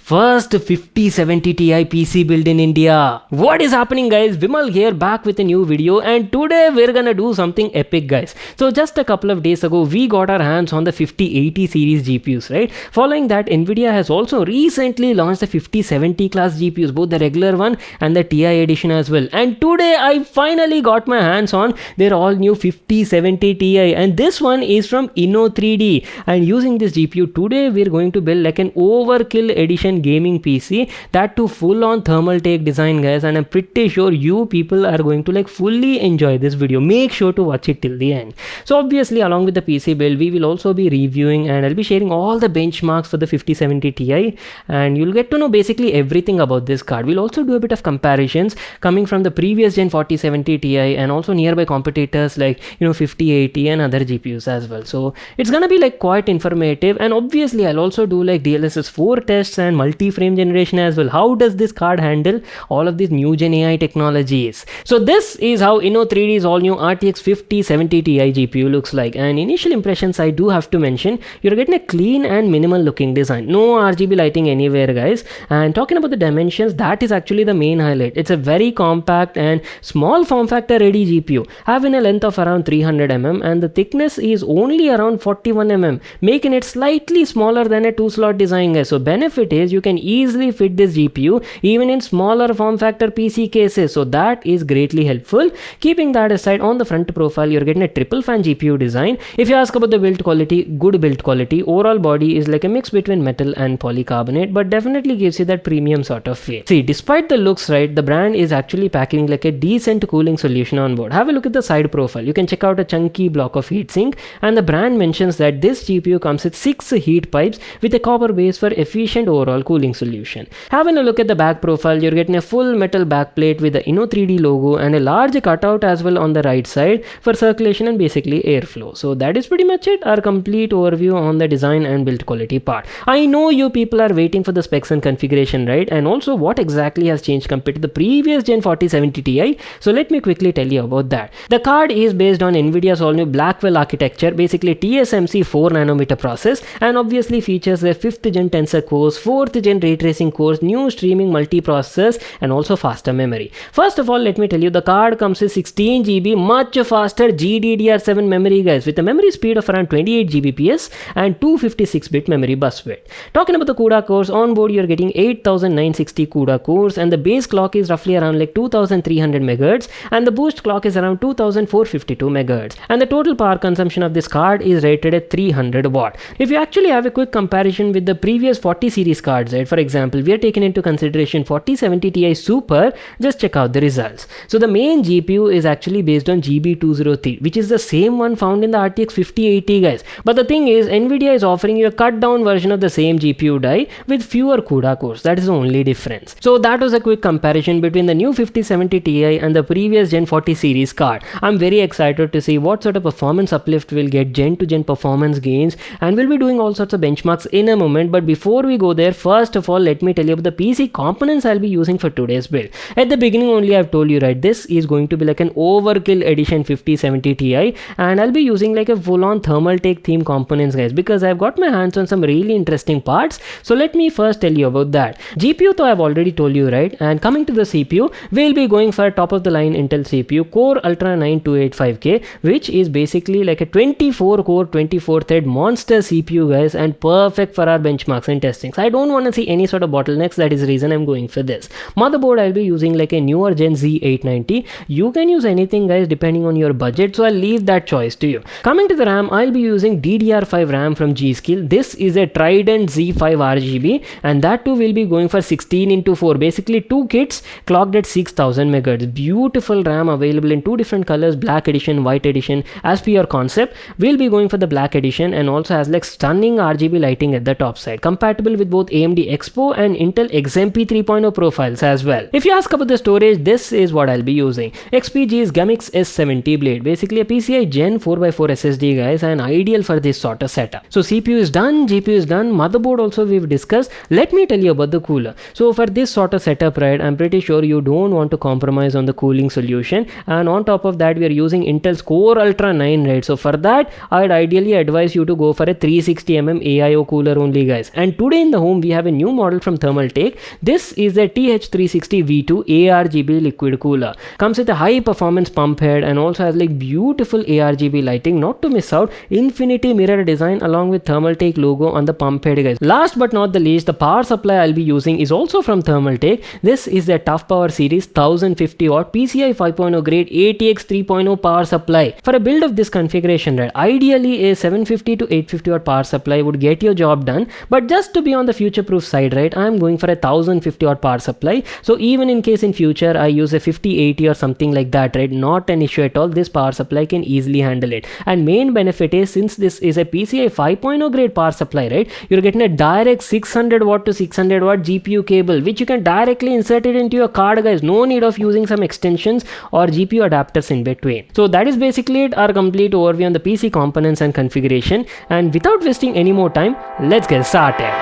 first 5070 Ti PC build in India. What is happening, guys? Vimal here, back with a new video, and today we're gonna do something epic, guys. So just a couple of days ago we got our hands on the 5080 series GPUs, right? Following that, Nvidia has also recently launched the 5070 class GPUs, both the regular one and the Ti edition as well. And today I finally got my hands on their all new 5070 Ti, and this one is from Inno3D. And using this GPU today we're going to build like an Overkill edition gaming PC, that too full on thermal take design, guys, and I'm pretty sure you people are going to like fully enjoy this video. Make sure to watch it till the end. So obviously along with the PC build we will also be reviewing, and I'll be sharing all the benchmarks for the 5070 Ti, and you'll get to know basically everything about this card. We'll also do a bit of comparisons coming from the previous gen 4070 Ti and also nearby competitors like 5080 and other GPUs as well. So it's gonna be like quite informative, and obviously I'll also do like DLSS 4 tests and multi-frame generation as well. How does this card handle all of these new gen AI technologies? So this is how Inno3D's all new RTX 5070 Ti GPU looks like, and initial impressions I do have to mention, you're getting a clean and minimal looking design. No RGB lighting anywhere, guys. And talking about the dimensions, that is actually the main highlight. It's a very compact and small form factor ready GPU, having a length of around 300 mm and the thickness is only around 41 mm, making it slightly smaller than a 2-slot design, guys. So benefit is you can easily fit this GPU even in smaller form factor PC cases, so that is greatly helpful. Keeping that aside, on the front profile you're getting a triple fan GPU design. If you ask about the build quality, good build quality. Overall body is like a mix between metal and polycarbonate, but definitely gives you that premium sort of feel. See, despite the looks, right, the brand is actually packing like a decent cooling solution on board. Have a look at the side profile. You can check out a chunky block of heatsink, and the brand mentions that this GPU comes with 6 heat pipes with a copper base for efficient overall cooling solution. Having a look at the back profile, you're getting a full metal backplate with the Inno3D logo and a large cutout as well on the right side for circulation and basically airflow. So that is pretty much it, our complete overview on the design and build quality part. I know you people are waiting for the specs and configuration, right? And also what exactly has changed compared to the previous gen 4070 Ti. So let me quickly tell you about that. The card is based on Nvidia's all new Blackwell architecture, basically TSMC 4nm process, and obviously features their 5th gen tensor cores, 4th gen ray tracing cores, new streaming multiprocessors, and also faster memory. First of all, let me tell you, the card comes with 16 GB much faster GDDR7 memory, guys, with a memory speed of around 28 Gbps and 256-bit memory bus width. Talking about the CUDA cores, on board you're getting 8960 CUDA cores, and the base clock is roughly around like 2300 MHz, and the boost clock is around 2452 MHz, and the total power consumption of this card is rated at 300 watt. If you actually have a quick comparison with the previous 40 series cards, right, for example, we are taking into consideration 4070 Ti Super, just check out the results. So the main GPU is actually based on GB203, which is the same one found in the RTX 5080, guys. But the thing is, Nvidia is offering you a cut down version of the same GPU die with fewer CUDA cores. That is the only difference. So that was a quick comparison between the new 5070 Ti and the previous Gen 40 series card. I'm very excited to see what sort of performance uplift we'll get, gen to gen performance gains, and we'll be doing all sorts of benchmarks in a moment. But before we go there, first of all, let me tell you about the PC components I'll be using for today's build. At the beginning only I've told you, right, this is going to be like an Overkill edition 5070 Ti, and I'll be using like a full-on thermal take theme components, guys, because I've got my hands on some really interesting parts. So let me first tell you about that. GPU though I've already told you, right? And coming to the CPU, we'll be going for a top of the line Intel CPU Core Ultra 9285K, which is basically like a 24 core 24 thread monster CPU, guys, and perfect for our benchmarks and testings. I don't want to see any sort of bottlenecks. That is the reason I'm going for this. Motherboard, I'll be using like a newer gen Z890. You can use anything, guys, depending on your budget, so I'll leave that choice to you. Coming to the RAM, I'll be using DDR5 RAM from G-Skill. This is a Trident Z5 RGB, and that too will be going for 16x4, basically 2 kits clocked at 6000 MHz. Beautiful RAM available in 2 different colors, black edition, white edition. As per your concept, we'll be going for the black edition, and also has like stunning RGB lighting at the top side, compatible with both AMD Expo and Intel XMP 3.0 profiles as well. If you ask about the storage, this is what I'll be using. XPG's Gamix S70 blade, basically a PCI Gen 4x4 SSD, guys, and ideal for this sort of setup. So CPU is done, GPU is done, motherboard also we've discussed. Let me tell you about the cooler. So for this sort of setup, right, I'm pretty sure you don't want to compromise on the cooling solution, and on top of that we are using Intel's Core Ultra 9, right? So for that I'd ideally advise you to go for a 360mm AIO cooler only, guys. And today in the home we have a new model from Thermaltake. This is the TH360 V2 ARGB liquid cooler. Comes with a high performance pump head and also has like beautiful ARGB lighting. Not to miss out, infinity mirror design along with Thermaltake logo on the pump head, guys. Last but not the least, the power supply I'll be using is also from Thermaltake. This is the Tough Power series 1050 watt PCI 5.0 grade ATX 3.0 power supply. For a build of this configuration, right, ideally a 750 to 850 watt power supply would get your job done, but just to be on the future proof side, right, I'm going for a 1050 watt power supply. So even in case in future I use a 5080 or something like that, right, not an issue at all. This power supply can easily handle it. And main benefit is, since this is a PCI 5.0 grade power supply, right, you're getting a direct 600 watt to 600 watt GPU cable, which you can directly insert it into your card, guys. No need of using some extensions or GPU adapters in between. So that is basically it, our complete overview on the PC components and configuration. And without wasting any more time, let's get started.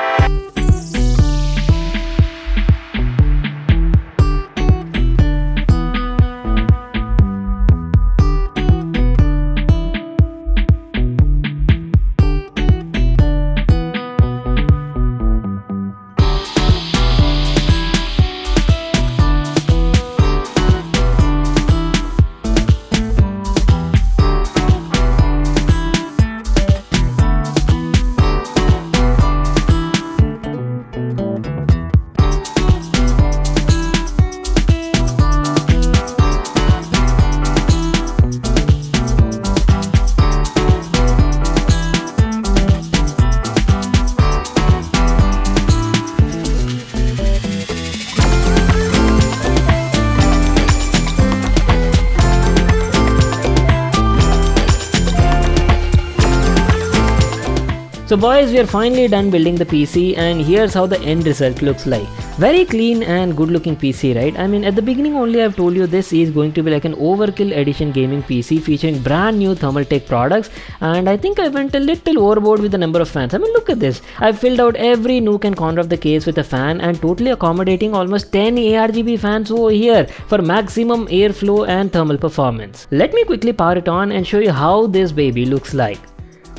So boys, we are finally done building the PC, and here's how the end result looks like. Very clean and good looking PC, right? I mean, at the beginning only I've told you this is going to be like an Overkill edition gaming PC featuring brand new Thermaltake products, and I think I went a little overboard with the number of fans. I mean, look at this. I've filled out every nook and corner of the case with a fan and totally accommodating almost 10 ARGB fans over here for maximum airflow and thermal performance. Let me quickly power it on and show you how this baby looks like.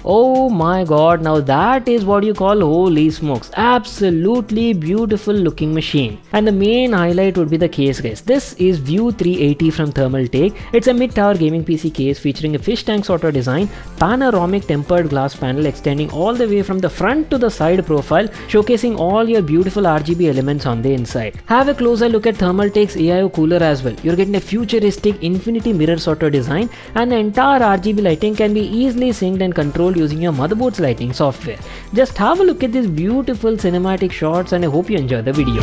Oh my god, now that is what you call holy smokes. Absolutely beautiful looking machine. And the main highlight would be the case, guys. This is View 380 from Thermaltake. It's a mid-tower gaming PC case featuring a fish tank sort of design, panoramic tempered glass panel extending all the way from the front to the side profile, showcasing all your beautiful RGB elements on the inside. Have a closer look at Thermaltake's AIO cooler as well. You're getting a futuristic infinity mirror sort of design, and the entire RGB lighting can be easily synced and controlled using your motherboard's lighting software. Just have a look at these beautiful cinematic shots, and I hope you enjoy the video.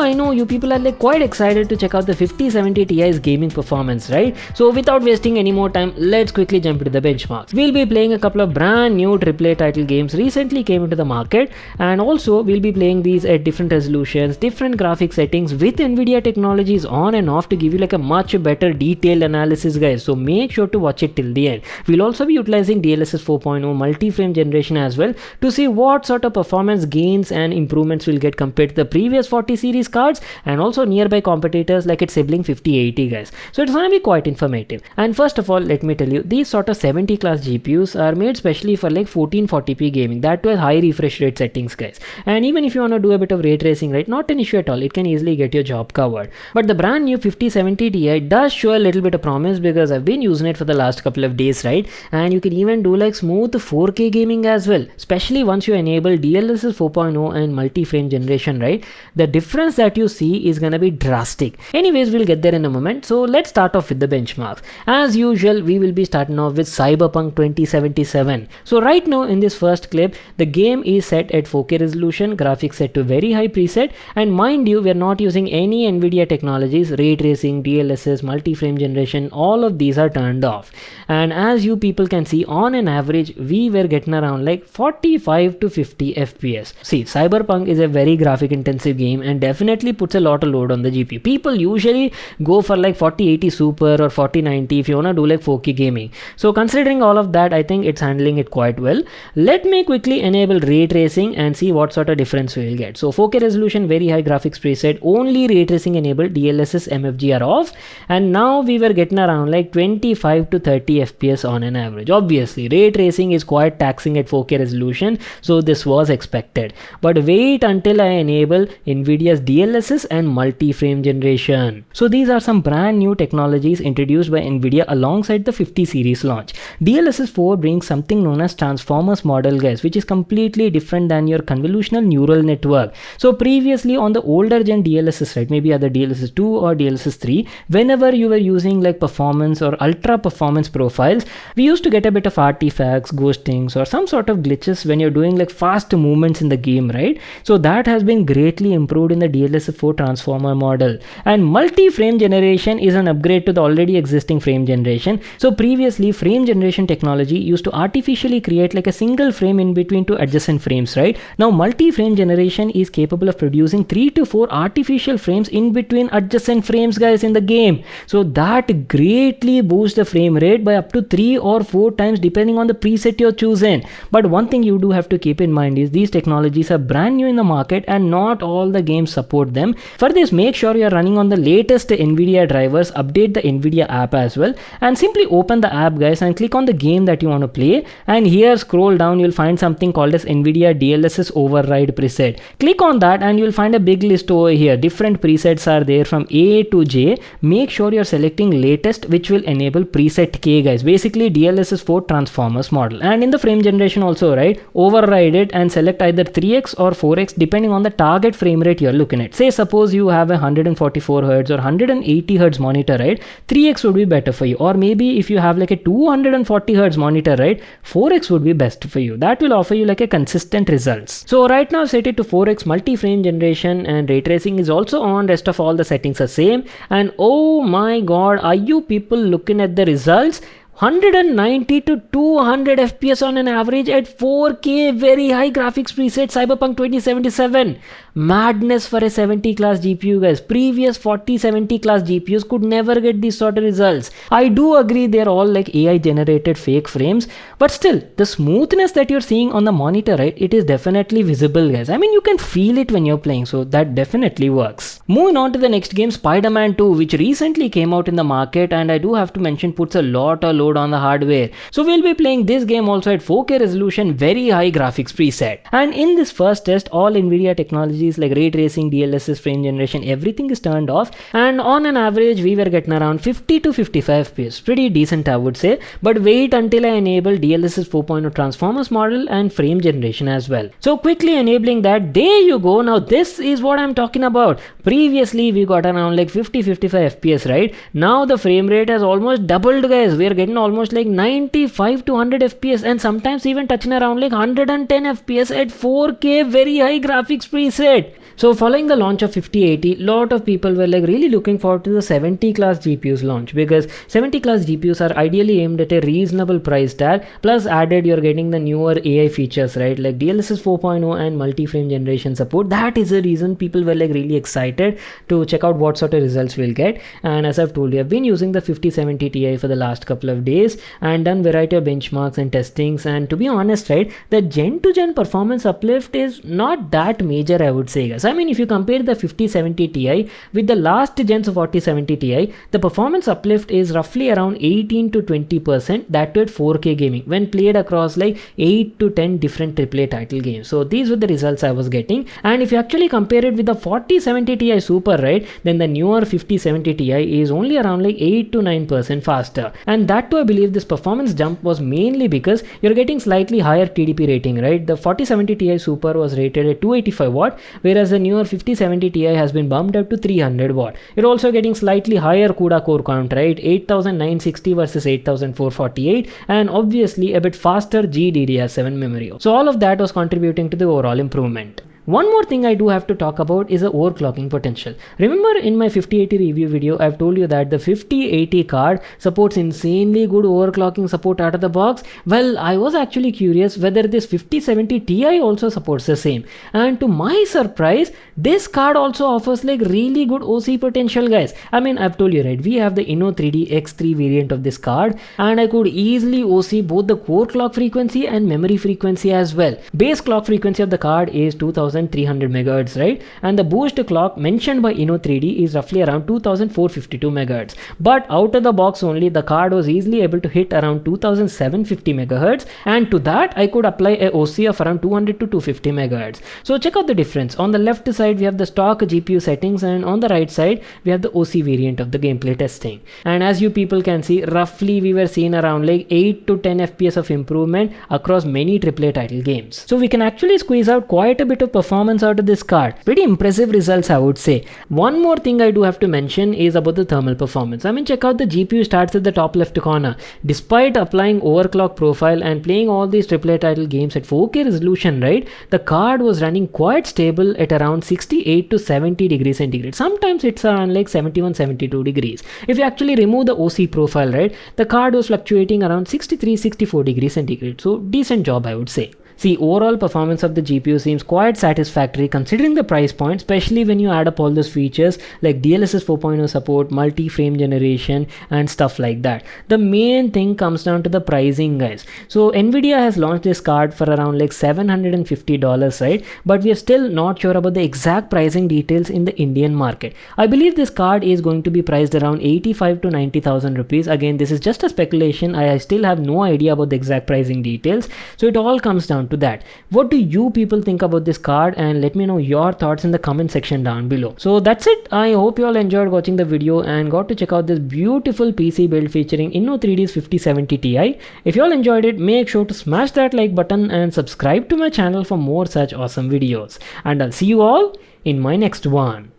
I know you people are like quite excited to check out the 5070 Ti's gaming performance, right? So without wasting any more time, let's quickly jump into the benchmarks. We'll be playing a couple of brand new AAA title games recently came into the market, and also we'll be playing these at different resolutions, different graphic settings with NVIDIA technologies on and off to give you like a much better detailed analysis, guys. So make sure to watch it till the end. We'll also be utilizing DLSS 4.0 multi-frame generation as well to see what sort of performance gains and improvements we'll get compared to the previous 40 series cards and also nearby competitors like its sibling 5080, guys. So it's gonna be quite informative. And first of all, let me tell you, these sort of 70 class GPUs are made specially for like 1440p gaming, that too at high refresh rate settings, guys. And even if you want to do a bit of ray tracing, right, not an issue at all. It can easily get your job covered. But the brand new 5070 Ti does show a little bit of promise because I've been using it for the last couple of days, right? And you can even do like smooth 4K gaming as well, especially once you enable DLSS 4.0 and multi-frame generation, right? The difference that you see is gonna be drastic. Anyways, we'll get there in a moment. So let's start off with the benchmarks. As usual, we will be starting off with Cyberpunk 2077. So right now in this first clip, the game is set at 4K resolution, graphics set to very high preset, and mind you, we are not using any NVIDIA technologies, ray tracing, DLSS, multi-frame generation, all of these are turned off. And as you people can see, on an average, we were getting around like 45 to 50 FPS. See, Cyberpunk is a very graphic intensive game game and definitely puts a lot of load on the GPU. People usually go for like 4080 Super or 4090 if you wanna do like 4K gaming. So considering all of that, I think it's handling it quite well. Let me quickly enable ray tracing and see what sort of difference we will get. So 4K resolution, very high graphics preset, only ray tracing enabled, DLSS MFG are off, and now we were getting around like 25 to 30 FPS on an average. Obviously ray tracing is quite taxing at 4K resolution, so this was expected. But wait until I enable NVIDIA's DLSS and multi-frame generation. So these are some brand new technologies introduced by NVIDIA alongside the 50 series launch. DLSS 4 brings something known as transformers model, guys, which is completely different than your convolutional neural network. So previously on the older gen DLSS, right, maybe either DLSS 2 or DLSS 3, whenever you were using like performance or ultra performance profiles, we used to get a bit of artifacts, ghostings, or some sort of glitches when you're doing like fast movements in the game, right? So that has been greatly improved in the DLSS 4 transformer model. And multi-frame generation is an upgrade to the already existing frame generation. So previously frame generation technology used to artificially create like a single frame in between two adjacent frames, right? Now multi-frame generation is capable of producing 3 to 4 artificial frames in between adjacent frames, guys, in the game. So that greatly boosts the frame rate by up to 3 or 4 times depending on the preset you're choosing. But one thing you do have to keep in mind is these technologies are brand new in the market and not all the games support them. For this, make sure you're running on the latest NVIDIA drivers, update the NVIDIA app as well, and simply open the app, guys, and click on the game that you want to play, and here scroll down, you'll find something called as NVIDIA DLSS override preset. Click on that and you'll find a big list over here. Different presets are there from A to J. Make sure you're selecting latest, which will enable preset K, guys, basically DLSS 4 transformers model. And in the frame generation also, right, override it and select either 3x or 4x depending on the target frame rate you're looking at. Say suppose you have a 144 Hz or 180 Hz monitor, right, 3x would be better for you. Or maybe if you have like a 240 Hz monitor, right, 4x would be best for you. That will offer you like a consistent results. So right now set it to 4x multi-frame generation, and ray tracing is also on. Rest of all the settings are same. And oh my god, are you people looking at the results? 190 to 200 FPS on an average at 4K, very high graphics preset, Cyberpunk 2077. Madness for a 70 class GPU, guys. Previous 4070 class GPUs could never get these sort of results. I do agree they're all like AI generated fake frames, but still the smoothness that you're seeing on the monitor, right, it is definitely visible, guys. I mean, you can feel it when you're playing, so that definitely works. Moving on to the next game, Spider-Man 2, which recently came out in the market, and I do have to mention puts a lot of load on the hardware. So we'll be playing this game also at 4K resolution, very high graphics preset. And in this first test, all NVIDIA technologies like ray tracing, DLSS, frame generation, everything is turned off, and on an average we were getting around 50 to 55 FPS. Pretty decent, I would say. But wait until I enable DLSS 4.0 transformers model and frame generation as well. So quickly enabling that, there you go. Now this is what I'm talking about. Previously we got around like 50-55 FPS, right? Now the frame rate has almost doubled, guys. We are getting almost like 95 to 100 FPS, and sometimes even touching around like 110 FPS at 4K, very high graphics preset. So following the launch of 5080, lot of people were like really looking forward to the 70 class GPUs launch, because 70 class GPUs are ideally aimed at a reasonable price tag, plus added you're getting the newer AI features, right, like DLSS 4.0 and multi-frame generation support. That is the reason people were like really excited to check out what sort of results we'll get. And as I've told you, I've been using the 5070 Ti for the last couple of days and done variety of benchmarks and testings, and to be honest, right, the gen to gen performance uplift is not that major, I would say, guys. I mean, if you compare the 5070 Ti with the last gens of 4070 Ti, the performance uplift is roughly around 18 to 20%, that too at 4K gaming when played across like 8 to 10 different AAA title games. So these were the results I was getting. And if you actually compare it with the 4070 Ti Super, right, then the newer 5070 Ti is only around like 8 to 9% faster. And that too, I believe this performance jump was mainly because you're getting slightly higher TDP rating, right? The 4070 Ti Super was rated at 285 watt, whereas the newer 5070 Ti has been bumped up to 300 watt. You're also getting slightly higher CUDA core count, right? 8960 versus 8448, and obviously a bit faster GDDR7 memory. So all of that was contributing to the overall improvement. One more thing I do have to talk about is the overclocking potential. Remember in my 5080 review video, I've told you that the 5080 card supports insanely good overclocking support out of the box. Well, I was actually curious whether this 5070 Ti also supports the same. And to my surprise, this card also offers like really good OC potential, guys. I mean, I've told you, right, we have the Inno3D X3 variant of this card, and I could easily OC both the core clock frequency and memory frequency as well. Base clock frequency of the card is 2300 MHz, right? And the boost clock mentioned by Inno3D is roughly around 2452 MHz. But out of the box only, the card was easily able to hit around 2750 MHz, and to that I could apply a OC of around 200 to 250 MHz. So check out the difference. On the left side we have the stock GPU settings, and on the right side we have the OC variant of the gameplay testing. And as you people can see, roughly we were seeing around like 8 to 10 FPS of improvement across many AAA title games. So we can actually squeeze out quite a bit of performance out of this card. Pretty impressive results, I would say. One more thing I do have to mention is about the thermal performance. I mean, check out the GPU stats at the top left corner. Despite applying overclock profile and playing all these AAA title games at 4K resolution, right, the card was running quite stable at around 68 to 70 degrees centigrade. Sometimes it's around like 71, 72 degrees. If you actually remove the OC profile, right, the card was fluctuating around 63, 64 degrees centigrade. So decent job, I would say. See, overall performance of the GPU seems quite satisfactory considering the price point, especially when you add up all those features like DLSS 4.0 support, multi-frame generation and stuff like that. The main thing comes down to the pricing, guys. So Nvidia has launched this card for around like $750, right? But we are still not sure about the exact pricing details in the Indian market. I believe this card is going to be priced around 85 to 90,000 rupees. Again, this is just a speculation. I still have no idea about the exact pricing details. So it all comes down to that. What do you people think about this card, and let me know your thoughts in the comment section down below. So that's it. I hope you all enjoyed watching the video and got to check out this beautiful PC build featuring Inno3D's 5070 Ti. If you all enjoyed it, make sure to smash that like button and subscribe to my channel for more such awesome videos. And I'll see you all in my next one.